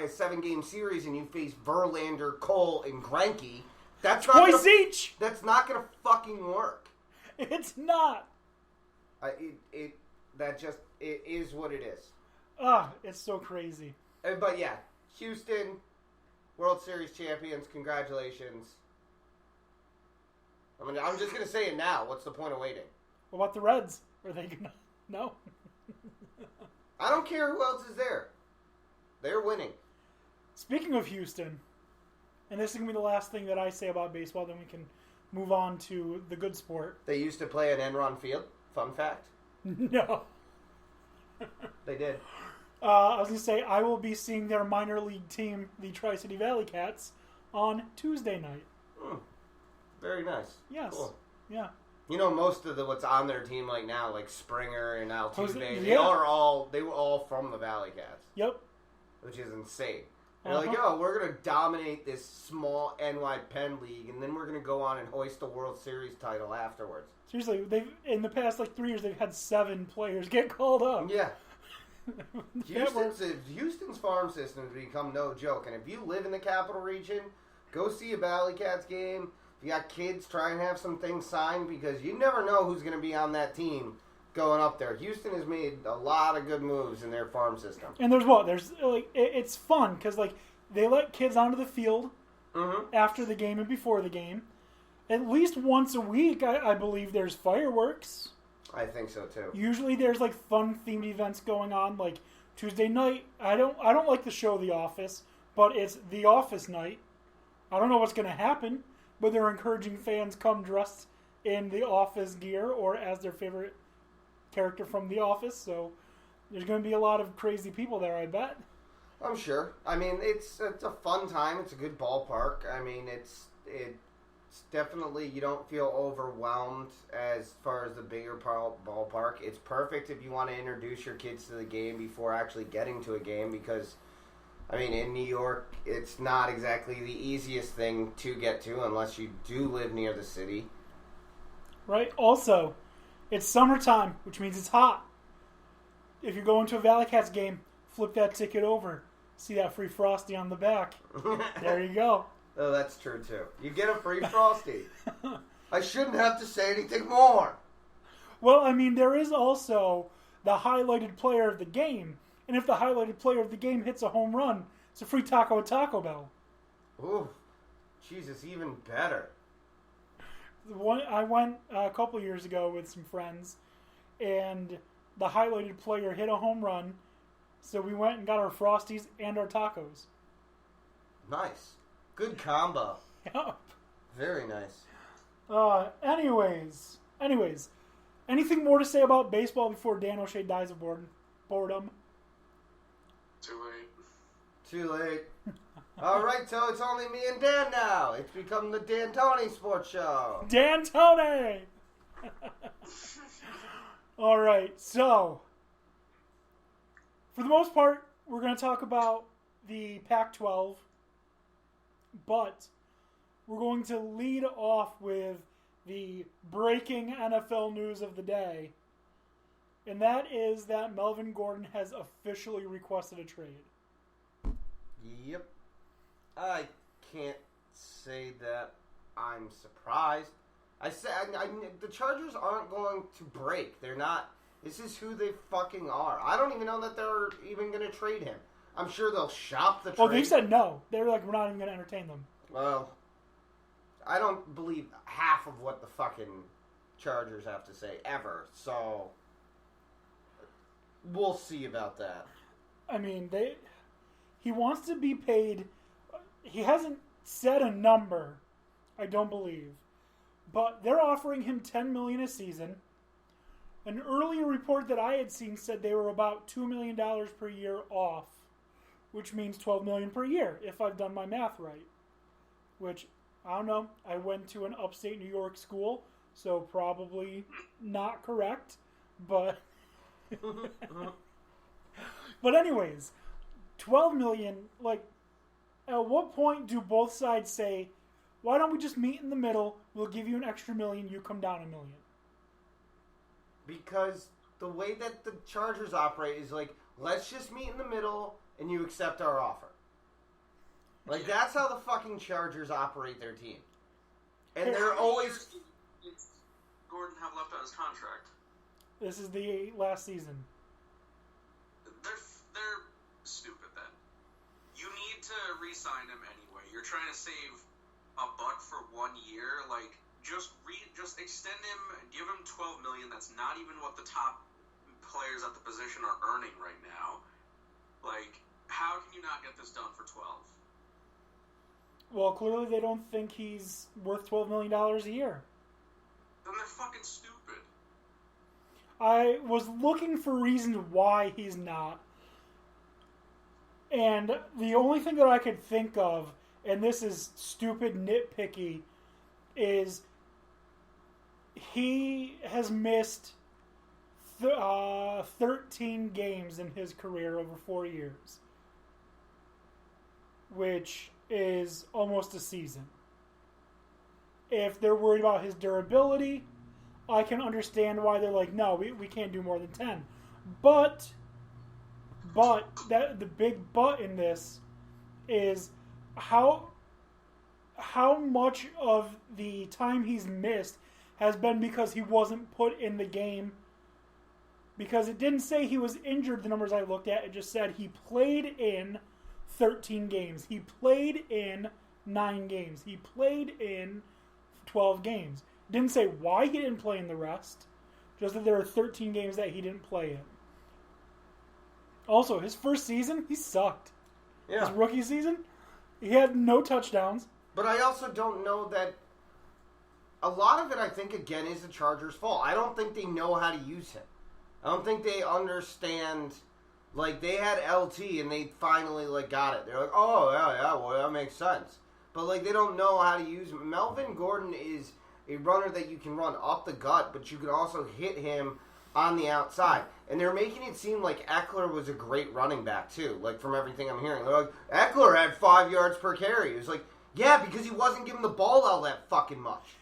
7-game series and you face Verlander, Cole, and Greinke, that's twice each. That's not gonna fucking work. It's not. It is what it is. It's so crazy. But yeah, Houston, World Series champions. Congratulations. I mean, I'm just gonna say it now. What's the point of waiting? What about the Reds? Are they gonna? No. I don't care who else is there. They're winning. Speaking of Houston, and this is going to be the last thing that I say about baseball, then we can move on to the good sport. They used to play at Enron Field. Fun fact. No. They did. I was going to say, I will be seeing their minor league team, the Tri-City Valley Cats, on Tuesday night. Very nice. Yes. Cool. Yeah. You know, most of what's on their team like now, like Springer and Altuve, they were all from the Valley Cats. Yep. Which is insane. They're like, we're going to dominate this small NY Penn League, and then we're going to go on and hoist the World Series title afterwards. Seriously, in the past 3 years, they've had 7 players get called up. Yeah. Houston's farm system has become no joke, and if you live in the Capital Region, go see a Valley Cats game. If you got kids, try and have some things signed, because you never know who's going to be on that team going up there. Houston has made a lot of good moves in their farm system. And it's fun because they let kids onto the field after the game and before the game. At least once a week, I believe there's fireworks. I think so too. Usually there's fun themed events going on, like Tuesday night. I don't like the show The Office, but it's The Office night. I don't know what's going to happen, but they're encouraging fans come dressed in the Office gear or as their favorite character from The Office, so there's going to be a lot of crazy people there, I bet. I'm sure. I mean, it's a fun time. It's a good ballpark. I mean, it's definitely, you don't feel overwhelmed as far as the bigger ballpark. It's perfect if you want to introduce your kids to the game before actually getting to a game, because, I mean, in New York, it's not exactly the easiest thing to get to unless you do live near the city. Right. Also, it's summertime, which means it's hot. If you're going to a Valley Cats game, flip that ticket over. See that free Frosty on the back. There you go. Oh, that's true, too. You get a free Frosty. I shouldn't have to say anything more. Well, I mean, there is also the highlighted player of the game. And if the highlighted player of the game hits a home run, it's a free taco at Taco Bell. Ooh, Jesus, even better. I went a couple years ago with some friends, and the highlighted player hit a home run, so we went and got our Frosties and our tacos. Nice. Good combo. Yep. Very nice. Anyways, anything more to say about baseball before Dan O'Shea dies of boredom? Too late. All right, so it's only me and Dan now. It's become the Dan Tony Sports Show. Dan Tony! All right, so for the most part, we're going to talk about the Pac-12, but we're going to lead off with the breaking NFL news of the day, and that is that Melvin Gordon has officially requested a trade. Yep. I can't say that I'm surprised. The Chargers aren't going to break. They're not. This is who they fucking are. I don't even know that they're even going to trade him. I'm sure they'll shop the trade. Well, they said no. They're like, we're not even going to entertain them. Well, I don't believe half of what the fucking Chargers have to say ever. So, we'll see about that. I mean, he wants to be paid. He hasn't said a number, I don't believe. But they're offering him $10 million a season. An earlier report that I had seen said they were about $2 million per year off, which means $12 million per year, if I've done my math right. Which, I don't know, I went to an upstate New York school, so probably not correct, but... But anyways, $12 million, at what point do both sides say, why don't we just meet in the middle, we'll give you an extra $1 million, you come down $1 million? Because the way that the Chargers operate is let's just meet in the middle and you accept our offer. Like, that's how the fucking Chargers operate their team. And they're always... Does Gordon have left on his contract? This is the last season. They're stupid then. You need to re-sign him anyway. You're trying to save a buck for 1 year. Like, just extend him, give him $12 million. That's not even what the top players at the position are earning right now. Like, how can you not get this done for 12? Well, clearly they don't think he's worth $12 million a year. Then they're fucking stupid. I was looking for reasons why he's not. And the only thing that I could think of, and this is stupid nitpicky, is he has missed 13 games in his career over 4 years, which is almost a season. If they're worried about his durability, I can understand why they're like, no, we can't do more than 10. But the big but in this is how much of the time he's missed has been because he wasn't put in the game. Because it didn't say he was injured, the numbers I looked at. It just said he played in 13 games. He played in 9 games. He played in 12 games. Didn't say why he didn't play in the rest. Just that there were 13 games that he didn't play in. Also, his first season, he sucked. Yeah. His rookie season, he had no touchdowns. But I also don't know that... A lot of it, I think, again, is the Chargers' fault. I don't think they know how to use him. I don't think they understand... Like, they had LT and they finally, like, got it. They're like, oh, yeah, well, that makes sense. But, like, they don't know how to use him. Melvin Gordon is a runner that you can run up the gut, but you can also hit him on the outside. And they're making it seem like Eckler was a great running back, too, like, from everything I'm hearing. They're like, Eckler had 5 yards per carry. It was like, yeah, because he wasn't giving the ball all that fucking much.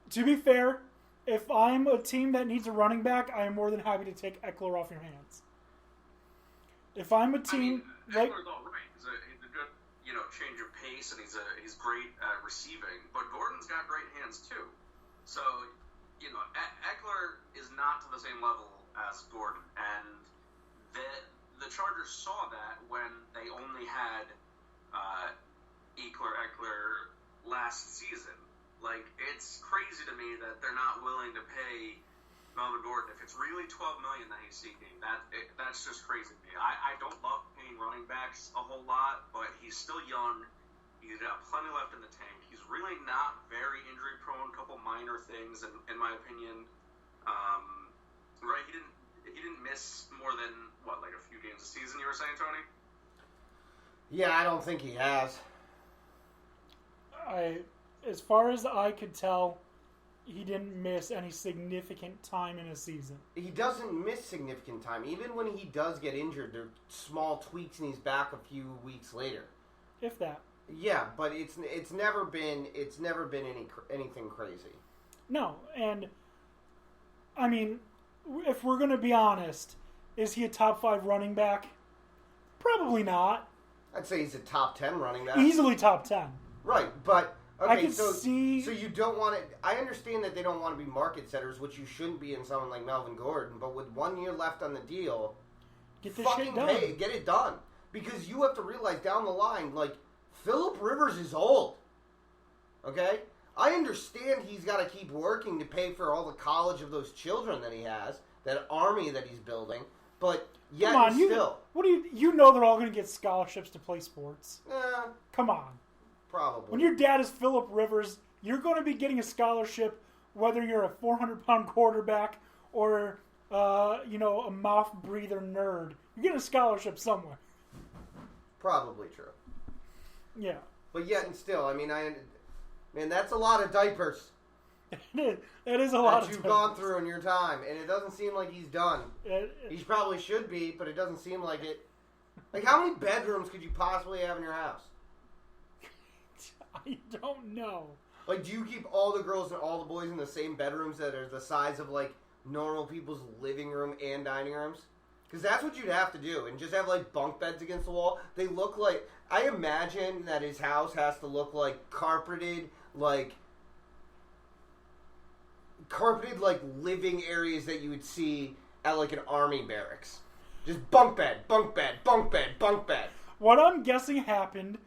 To be fair, if I'm a team that needs a running back, I am more than happy to take Eckler off your hands. If I'm a team... Eckler's all right. He's a good, change of pace, and he's great at receiving. But Gordon's got great hands, too. So, Eckler is not to the same level as Gordon. And the Chargers saw that when they only had Eckler last season. Like, it's crazy to me that they're not willing to pay Melvin Gordon. If it's really $12 million that he's seeking, that's just crazy to me. I don't love paying running backs a whole lot, but he's still young. He's got plenty left in the tank. He's really not very injury prone. A couple minor things, in my opinion. Right? He didn't miss more than like a few games a season. You were saying, Tony? Yeah, I don't think he has. As far as I could tell, he didn't miss any significant time in a season. He doesn't miss significant time. Even when he does get injured, there are small tweaks and he's back a few weeks later. If that. Yeah, but it's never been anything crazy. No, and I mean, if we're going to be honest, is he a top 5 running back? Probably not. I'd say he's a top 10 running back. Easily top 10. Right, but okay, I can see. So you don't want to. I understand that they don't want to be market setters, which you shouldn't be in someone like Melvin Gordon. But with 1 year left on the deal, get this fucking shit done. pay, get it done. Because you have to realize down the line, like Phillip Rivers is old. Okay, I understand he's got to keep working to pay for all the college of those children that he has, that army that he's building. But yet, come on, still, what do you know? They're all going to get scholarships to play sports. Come on. Probably. When your dad is Phillip Rivers, you're going to be getting a scholarship whether you're a 400-pound quarterback or, a mouth breather nerd. You're getting a scholarship somewhere. Probably true. Yeah. But yet and still, I mean, man, that's a lot of diapers. That is a lot that of you've diapers. gone through in your time, and it doesn't seem like he's done. He probably should be, but it doesn't seem like it. Like, how many bedrooms could you possibly have in your house? I don't know. Like, do you keep all the girls and all the boys in the same bedrooms that are the size of, like, normal people's living room and dining rooms? Because that's what you'd have to do, and just have like bunk beds against the wall. They look like, I imagine that his house has to look like carpeted like living areas that you would see at like an army barracks. Just bunk bed, bunk bed, bunk bed, bunk bed. What I'm guessing happened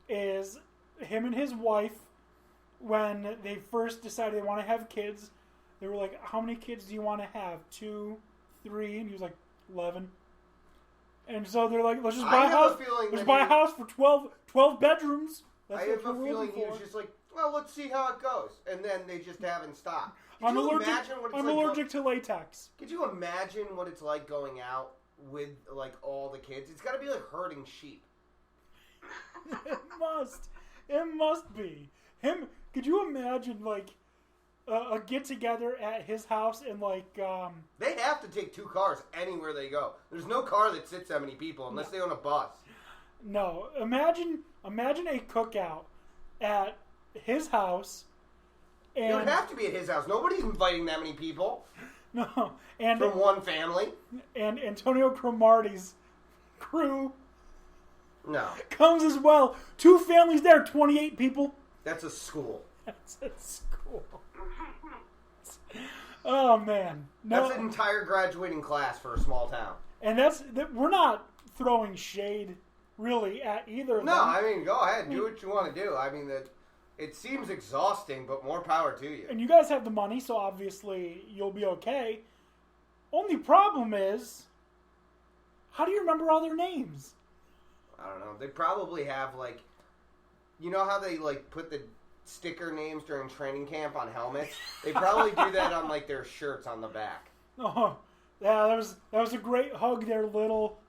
is him and his wife, when they first decided they want to have kids, they were like, how many kids do you want to have? 2, 3? And he was like, 11. And so they're like, let's just buy a house. Let's buy a house for 12 bedrooms. I have a feeling he was just like, well, let's see how it goes. And then they just haven't stopped. I'm allergic to latex. Could you imagine what it's like going out with like all the kids? It's got to be like herding sheep. It must. It must be. Him, could you imagine like a get-together at his house and like... They have to take 2 cars anywhere they go. There's no car that sits that many people unless they own a bus. No. Imagine a cookout at his house. And it would have to be at his house. Nobody's inviting that many people. No. And from one family. And Antonio Cromartie's crew... No. Comes as well. 2 families there, 28 people. That's a school. That's a school. Oh, man. No. That's an entire graduating class for a small town. And we're not throwing shade, really, at either of them. No, I mean, go ahead. Do what you want to do. I mean, it seems exhausting, but more power to you. And you guys have the money, so obviously you'll be okay. Only problem is, how do you remember all their names? I don't know. They probably have, like... You know how they, like, put the sticker names during training camp on helmets? They probably do that on, like, their shirts on the back. Oh, yeah, that was a great hug there, little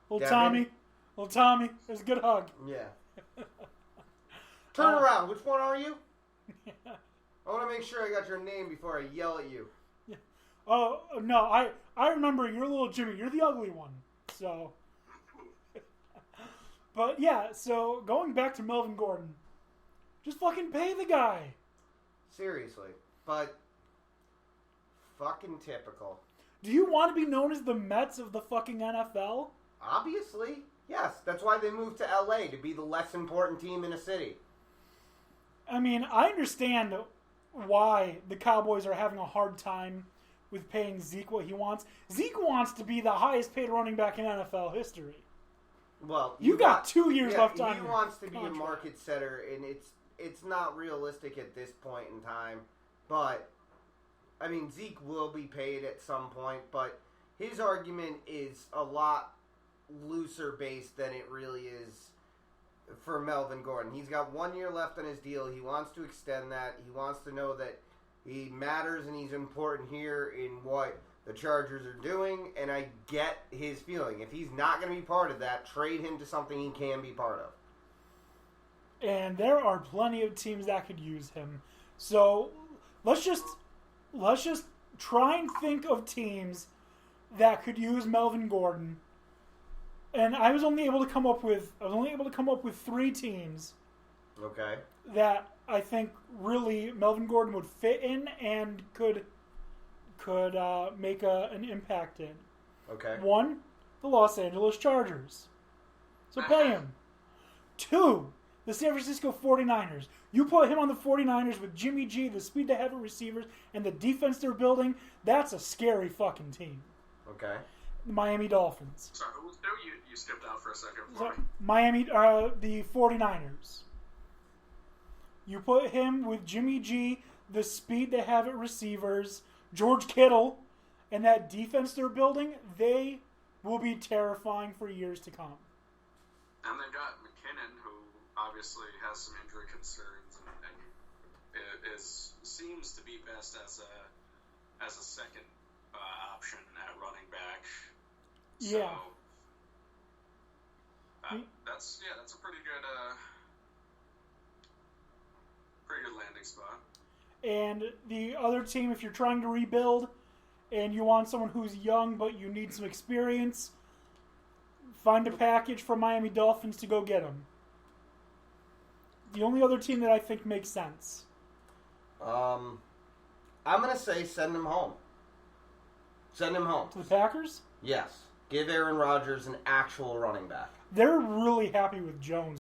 Tommy. Little Tommy. It was a good hug. Yeah. Turn around. Which one are you? Yeah. I want to make sure I got your name before I yell at you. Yeah. Oh, no, I remember you're little Jimmy. You're the ugly one. So... But yeah, so going back to Melvin Gordon, just fucking pay the guy. Seriously. But fucking typical. Do you want to be known as the Mets of the fucking NFL? Obviously. Yes. That's why they moved to LA, to be the less important team in a city. I mean, I understand why the Cowboys are having a hard time with paying Zeke what he wants. Zeke wants to be the highest paid running back in NFL history. Well, you got 2 years left on. He wants to be a market setter, and it's not realistic at this point in time. But I mean, Zeke will be paid at some point, but his argument is a lot looser based than it really is for Melvin Gordon. He's got 1 year left on his deal. He wants to extend that. He wants to know that he matters and he's important here in what the Chargers are doing, and I get his feeling. If he's not going to be part of that, trade him to something he can be part of. And there are plenty of teams that could use him. So let's just try and think of teams that could use Melvin Gordon. And I was only able to come up with 3 teams. Okay. That I think really Melvin Gordon would fit in and could make an impact in. Okay. 1, the Los Angeles Chargers. So pay him. 2, the San Francisco 49ers. You put him on the 49ers with Jimmy G, the speed to have at receivers, and the defense they're building, that's a scary fucking team. Okay. The Miami Dolphins. Sorry, who you skipped out for a second for me. The 49ers. You put him with Jimmy G, the speed they have at receivers, George Kittle, and that defense they're building, they will be terrifying for years to come. And they got McKinnon, who obviously has some injury concerns and seems to be best as a second option at running back. So, yeah. That's a pretty good landing spot. And the other team, if you're trying to rebuild and you want someone who's young but you need some experience, find a package from Miami Dolphins to go get him. The only other team that I think makes sense. I'm going to say send him home. Send him home. To the Packers? Yes. Give Aaron Rodgers an actual running back. They're really happy with Jones